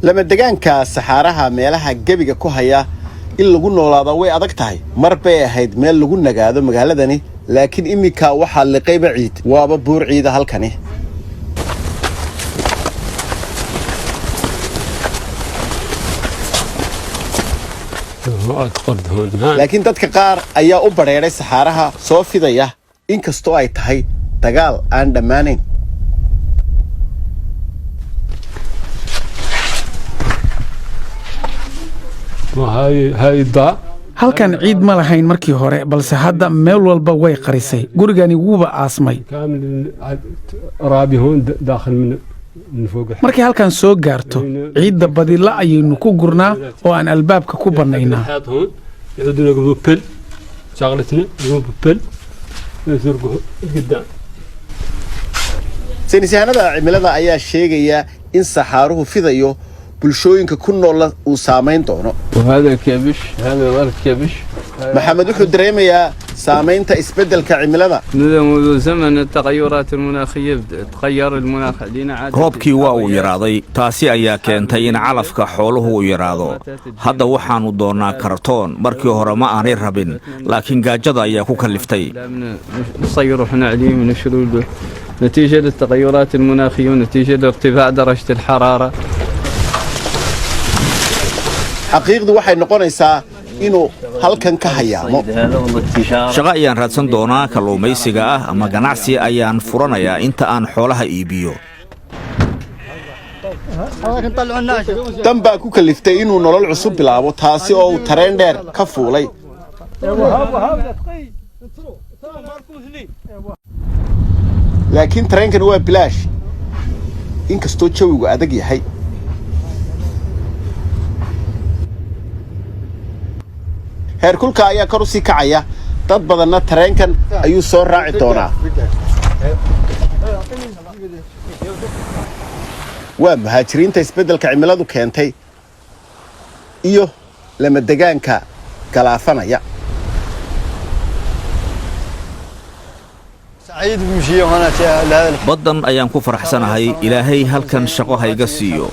lama degaanka saxaaraha meelaha gebiga ku haya in lagu noolaado way adag tahay mar bay ahayd meel lagu nagaado magaaladani laakiin imika waxa liqayba ciid waaba buur ciida halkani laakiin dadka qaar ayaa u bareeray saxaaraha soo fidaya inkastoo ay tahay dagaal aan dhammaanayn halkan ciid ma lahayn markii hore balse hadda meel walba way qarisay gurigani wuuba aasmay markii halkan soo gaarto ciidda badila ayaynu ku gurnaa oo aan albaabka ku bannaynaa saynisyahanada cimilada ayaa sheegaya in saxaaruhu fidayo bulshooyinka ku nool uu saameyn doono maxamed wuxuu dareemayaa saamaynta isbeddelka cimilada roobkii waa uu yaraaday taasi ayaa keentay in calafka xooluhu uu yaraado hadda waxaanu doonaa kartoon markii hore ma aanay rabin laakiin gaajada ayaa ku kaliftay نتيجة للتغيرات المناخية ونتيجة لارتفاع درجة الحرارة xaqiiqdu waxay noqonaysaa inuu halkan ka hayaamo shaqo ayaan raadsan doonaa kalluumaysiga ah ama ganacsi ayaan furanayaa inta aan xoolaha iibiyo dan baa ku kaliftay inuu nolol cusub bilaabo taasi oo uu tareen dheer ka fuulay laakiin tareenkan waa bilaash inkastoo jawigu adag yahay heerkulka ayaa kor u sii kacaya dad badanna tareenkan ayuu soo raaci doonaa waa muhaajiriinta isbeddelka cimiladu keentay iyo lama degaanka galaafanaya baddan ayaan ku faraxsanahay ilaahay halkan shaqo hayga siiyo